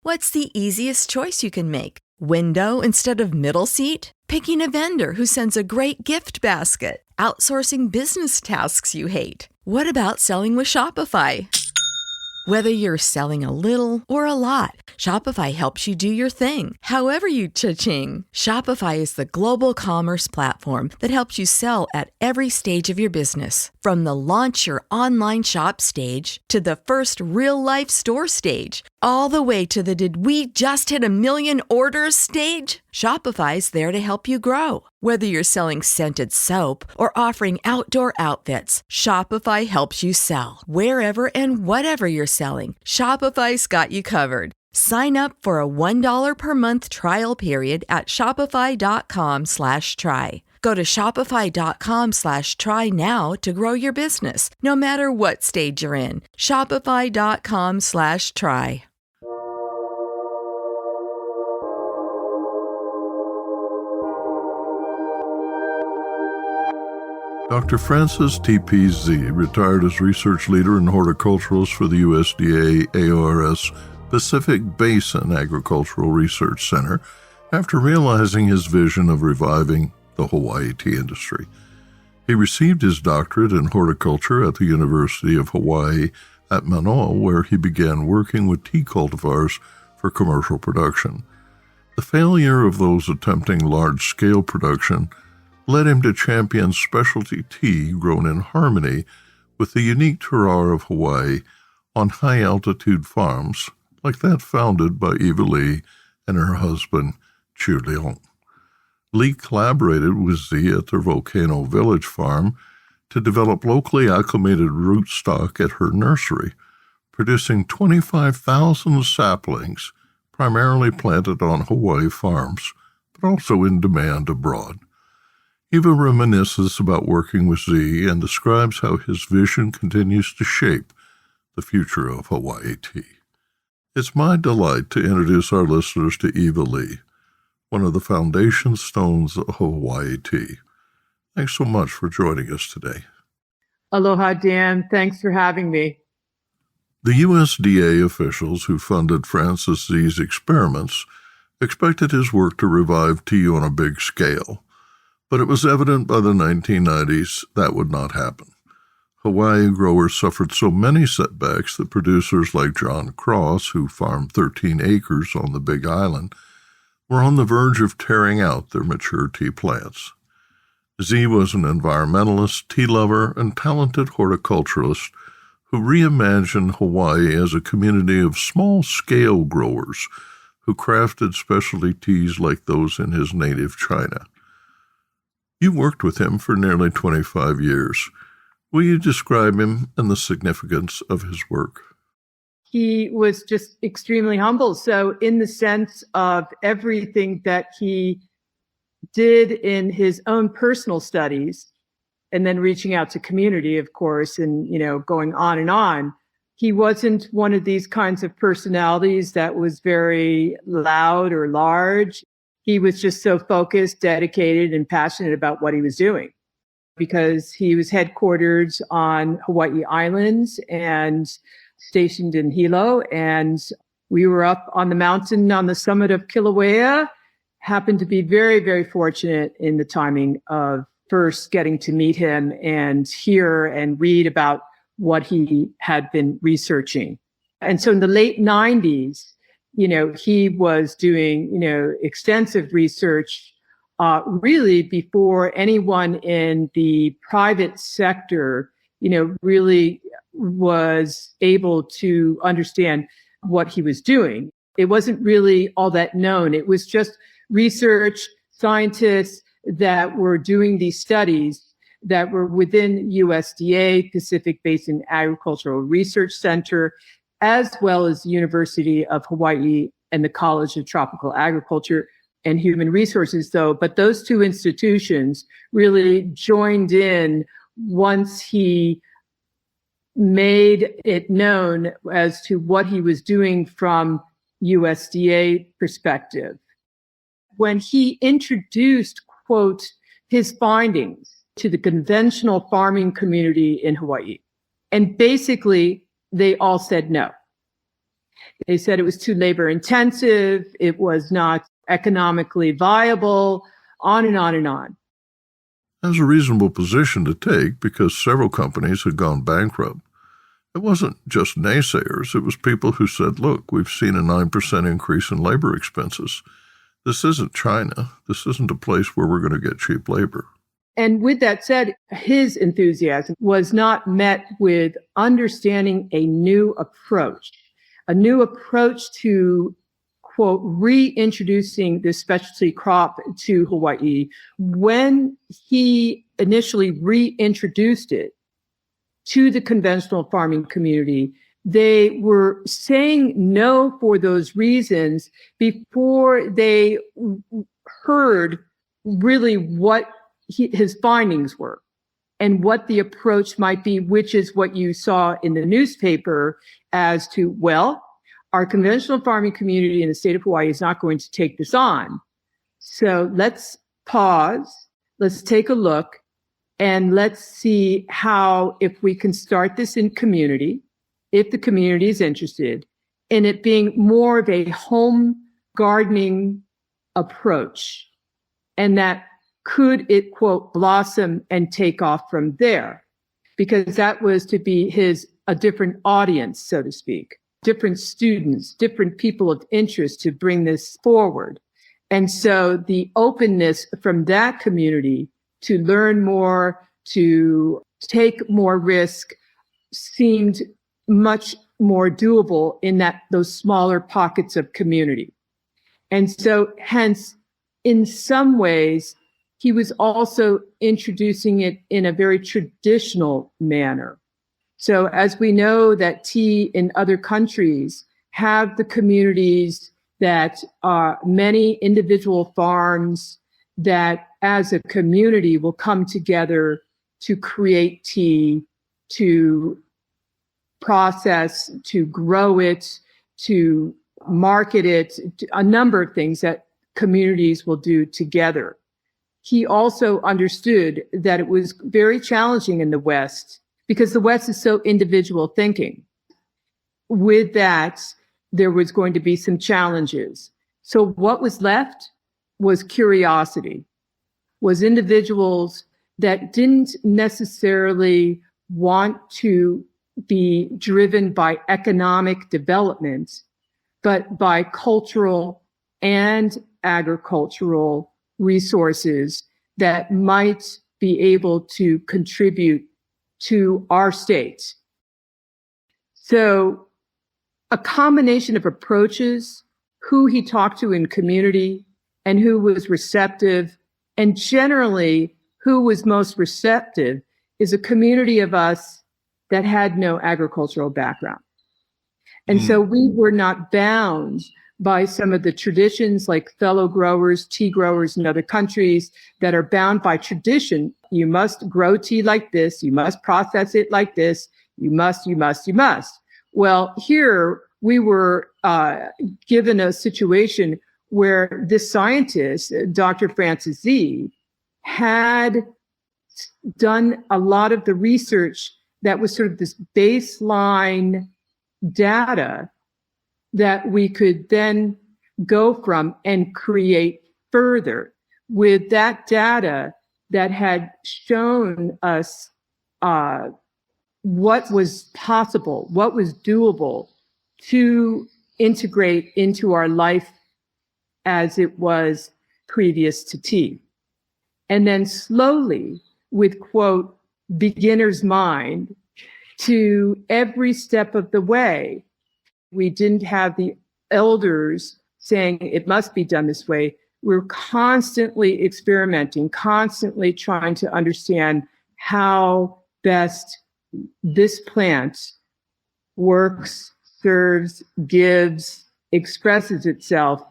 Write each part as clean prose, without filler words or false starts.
What's the easiest choice you can make? Window instead of middle seat? Picking a vendor who sends a great gift basket? Outsourcing business tasks you hate? What about selling with Shopify? Whether you're selling a little or a lot, Shopify helps you do your thing, however you cha-ching. Shopify is the global commerce platform that helps you sell at every stage of your business. From the launch your online shop stage to the first real-life store stage, all the way to the did we just hit a million orders stage. Shopify's there to help you grow. Whether you're selling scented soap or offering outdoor outfits, Shopify helps you sell. Wherever and whatever you're selling, Shopify's got you covered. Sign up for a $1 per month trial period at shopify.com/try. Go to shopify.com/try now to grow your business, no matter what stage you're in. Shopify.com/try. Dr. Francis T.P. Z retired as Research Leader and Horticulturist for the USDA ARS Pacific Basin Agricultural Research Center after realizing his vision of reviving the Hawaii tea industry. He received his doctorate in horticulture at the University of Hawaii at Manoa, where he began working with tea cultivars for commercial production. The failure of those attempting large-scale production led him to champion specialty tea grown in harmony with the unique terroir of Hawaii on high-altitude farms like that founded by Eva Lee and her husband, Chiu Leong. Lee collaborated with Z at their Volcano Village farm to develop locally acclimated rootstock at her nursery, producing 25,000 saplings, primarily planted on Hawaii farms, but also in demand abroad. Eva reminisces about working with Z and describes how his vision continues to shape the future of Hawaii tea. It's my delight to introduce our listeners to Eva Lee, one of the foundation stones of Hawaii tea. Thanks so much for joining us today. Aloha, Dan. Thanks for having me. The USDA officials who funded Francis Z's experiments expected his work to revive tea on a big scale. But it was evident by the 1990s that would not happen. Hawaii growers suffered so many setbacks that producers like John Cross, who farmed 13 acres on the Big Island, were on the verge of tearing out their mature tea plants. Z was an environmentalist, tea lover, and talented horticulturist who reimagined Hawaii as a community of small-scale growers who crafted specialty teas like those in his native China. You worked with him for nearly 25 years. Will you describe him and the significance of his work? He was just extremely humble. So in the sense of everything that he did in his own personal studies, and then reaching out to community, of course, and, going on and on, he wasn't one of these kinds of personalities that was very loud or large. He was just so focused, dedicated, and passionate about what he was doing because he was headquartered on Hawaii Islands and stationed in Hilo. And we were up on the mountain on the summit of Kilauea. Happened to be very, very fortunate in the timing of first getting to meet him and hear and read about what he had been researching. And so in the late 90s, he was doing, extensive research, really before anyone in the private sector, really was able to understand what he was doing. It wasn't really all that known. It was just research scientists that were doing these studies that were within USDA, Pacific Basin Agricultural Research Center, as well as the University of Hawaii and the College of Tropical Agriculture and Human Resources, but those two institutions really joined in once he made it known as to what he was doing from USDA perspective. When he introduced, quote, his findings to the conventional farming community in Hawaii, and basically they all said no. They said it was too labor intensive, it was not economically viable, on and on and on. That was a reasonable position to take because several companies had gone bankrupt. It wasn't just naysayers, it was people who said, look, we've seen a 9% increase in labor expenses. This isn't China. This isn't a place where we're going to get cheap labor. And with that said, his enthusiasm was not met with understanding a new approach to, quote, reintroducing this specialty crop to Hawaii. When he initially reintroduced it to the conventional farming community, they were saying no for those reasons before they heard really what his findings were and what the approach might be, which is what you saw in the newspaper as to, well, our conventional farming community in the state of Hawaii is not going to take this on. So let's pause, let's take a look, and let's see how, if we can start this in community, if the community is interested in it being more of a home gardening approach, and that could it, quote, blossom and take off from there? Because that was to be a different audience, so to speak, different students, different people of interest to bring this forward. And so the openness from that community to learn more, to take more risk, seemed much more doable in those smaller pockets of community. And so hence, in some ways, he was also introducing it in a very traditional manner. So as we know that tea in other countries have the communities that are many individual farms that as a community will come together to create tea, to process, to grow it, to market it, a number of things that communities will do together. He also understood that it was very challenging in the West because the West is so individual thinking. With that, there was going to be some challenges. So what was left was curiosity, was individuals that didn't necessarily want to be driven by economic development, but by cultural and agricultural resources that might be able to contribute to our state. So a combination of approaches, who he talked to in community and who was receptive, and generally who was most receptive is a community of us that had no agricultural background. And so we were not bound by some of the traditions like fellow growers, tea growers in other countries that are bound by tradition. You must grow tea like this. You must process it like this. You must. Well, here we were given a situation where this scientist, Dr. Francis Z, had done a lot of the research that was sort of this baseline data that we could then go from and create further with that data that had shown us what was possible, what was doable to integrate into our life as it was previous to tea. And then slowly, with, quote, beginner's mind, to every step of the way, we didn't have the elders saying it must be done this way. We're constantly experimenting, constantly trying to understand how best this plant works, serves, gives, expresses itself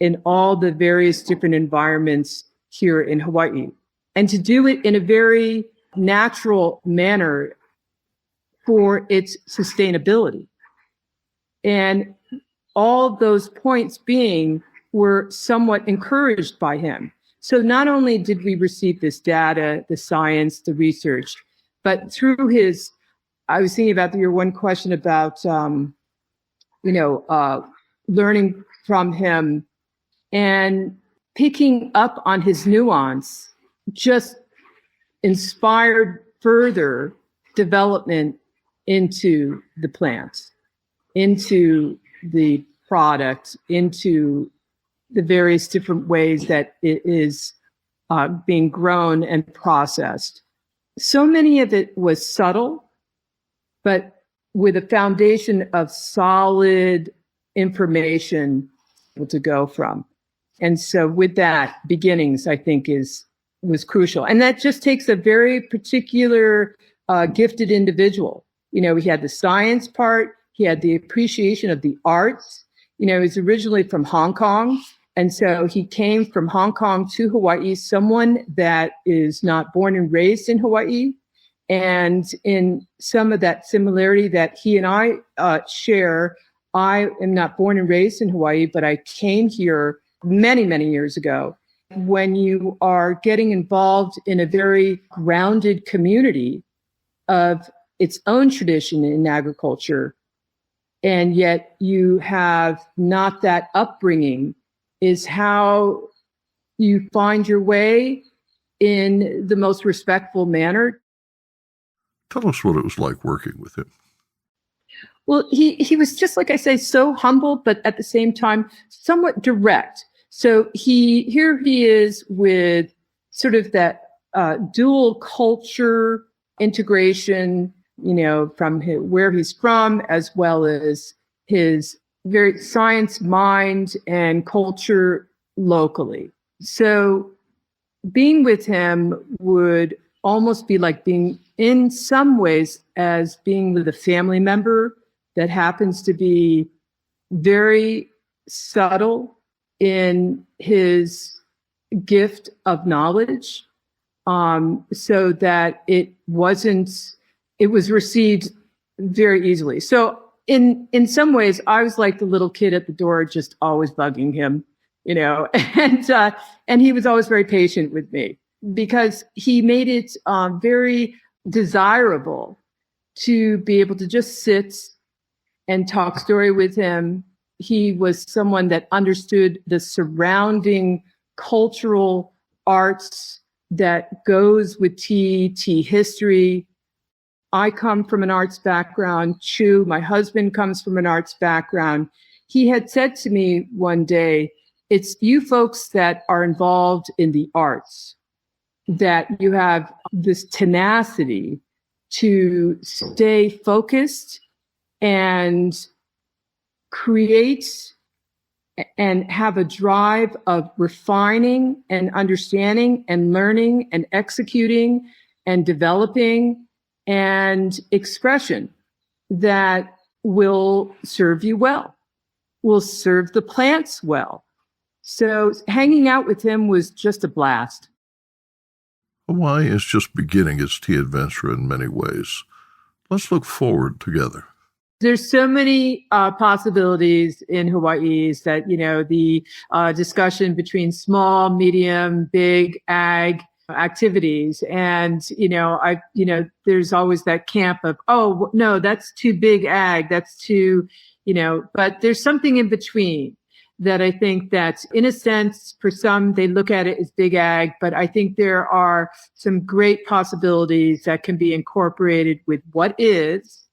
in all the various different environments here in Hawaii. And to do it in a very natural manner for its sustainability. And all those points being were somewhat encouraged by him. So not only did we receive this data, the science, the research, but through I was thinking about your one question about learning from him and picking up on his nuance just inspired further development into the plants, into the product, into the various different ways that it is being grown and processed. So many of it was subtle, but with a foundation of solid information to go from. And so with that, beginnings, I think, was crucial. And that just takes a very particular gifted individual. He had the science part, he had the appreciation of the arts. He's originally from Hong Kong. And so he came from Hong Kong to Hawaii, someone that is not born and raised in Hawaii. And in some of that similarity that he and I share, I am not born and raised in Hawaii, but I came here many, many years ago. When you are getting involved in a very grounded community of its own tradition in agriculture, and yet you have not that upbringing, is how you find your way in the most respectful manner. Tell us what it was like working with him. Well, he was just, like I say, so humble, but at the same time, somewhat direct. So here he is with sort of that dual culture integration, from where he's from, as well as his very science mind and culture locally. So being with him would almost be like being, in some ways, as being with a family member that happens to be very subtle in his gift of knowledge, so that it was received very easily. So in some ways, I was like the little kid at the door, just always bugging him, and he was always very patient with me, because he made it very desirable to be able to just sit and talk story with him. He was someone that understood the surrounding cultural arts that goes with tea history. I come from an arts background. Chiu, my husband, comes from an arts background. He had said to me one day, it's you folks that are involved in the arts that you have this tenacity to stay focused and create and have a drive of refining and understanding and learning and executing and developing and expression that will serve you well, will serve the plants well. So hanging out with him was just a blast. Hawaii is just beginning its tea adventure in many ways. Let's look forward together. There's so many possibilities in Hawaii that, the discussion between small, medium, big ag activities. And, there's always that camp of, oh, no, that's too big ag. That's too, but there's something in between that I think that, in a sense, for some, they look at it as big ag, but I think there are some great possibilities that can be incorporated with what is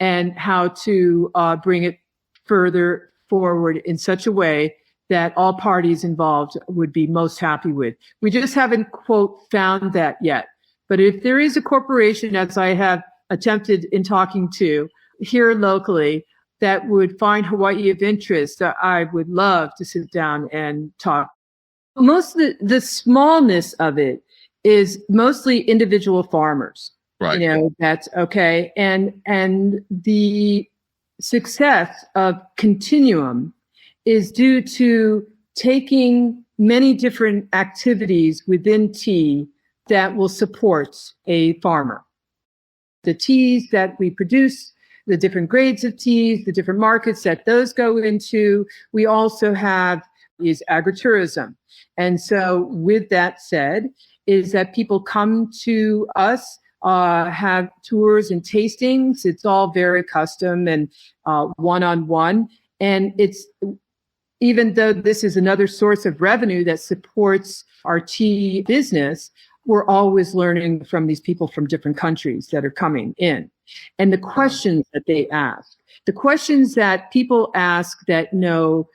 and how to bring it further forward in such a way that all parties involved would be most happy with. We just haven't, quote, found that yet. But if there is a corporation, as I have attempted in talking to here locally, that would find Hawaii of interest, I would love to sit down and talk. Most of the smallness of it is mostly individual farmers. Right. That's okay. And the success of Continuum is due to taking many different activities within tea that will support a farmer. The teas that we produce, the different grades of teas, the different markets that those go into. We also have is agritourism. And so with that said, is that people come to us have tours and tastings. It's all very custom and one-on-one. And it's, even though this is another source of revenue that supports our tea business, we're always learning from these people from different countries that are coming in. And the questions that they ask, the questions that people ask that know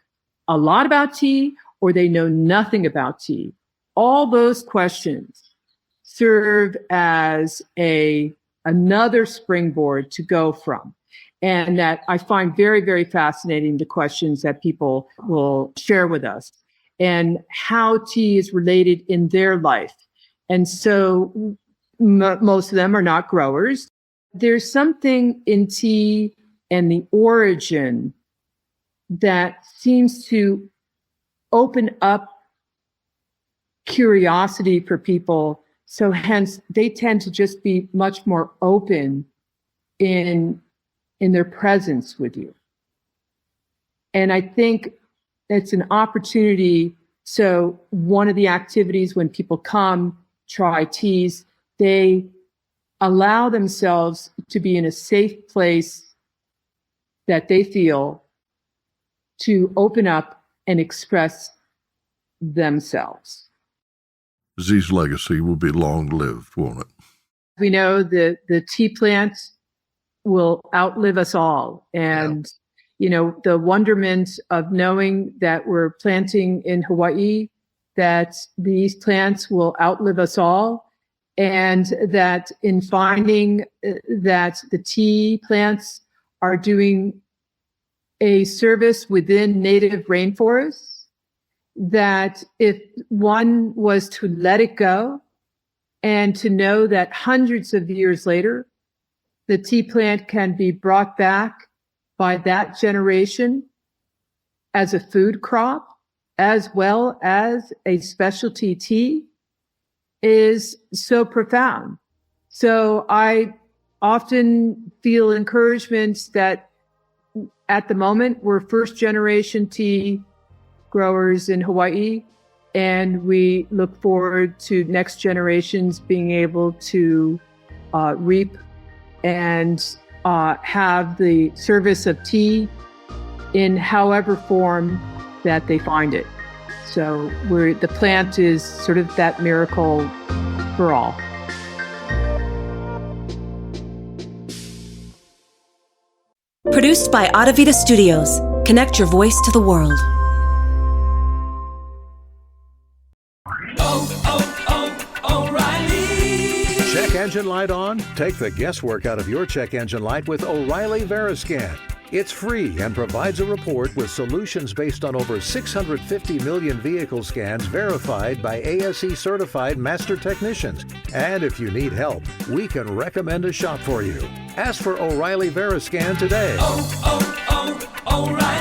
a lot about tea or they know nothing about tea, all those questions serve as another springboard to go from. And that I find very, very fascinating, the questions that people will share with us and how tea is related in their life. And so most of them are not growers. There's something in tea and the origin that seems to open up curiosity for people. So hence they tend to just be much more open in their presence with you. And I think it's an opportunity. So one of the activities when people come, try teas, they allow themselves to be in a safe place that they feel to open up and express themselves. Z's legacy will be long-lived, won't it? We know that the tea plant will outlive us all. And, you know, the wonderment of knowing that we're planting in Hawaii, that these plants will outlive us all, and that in finding that the tea plants are doing a service within native rainforests, that if one was to let it go and to know that hundreds of years later, the tea plant can be brought back by that generation as a food crop, as well as a specialty tea, is so profound. So I often feel encouragement that at the moment we're first generation tea growers in Hawaii, and we look forward to next generations being able to reap and have the service of tea in however form that they find it. So the plant is sort of that miracle for all. Produced by Adavita Studios. Connect your voice to the world. O'Reilly. Check engine light on? Take the guesswork out of your check engine light with O'Reilly Veriscan. It's free and provides a report with solutions based on over 650 million vehicle scans verified by ASE certified master technicians. And if you need help, we can recommend a shop for you. Ask for O'Reilly Veriscan today. O'Reilly.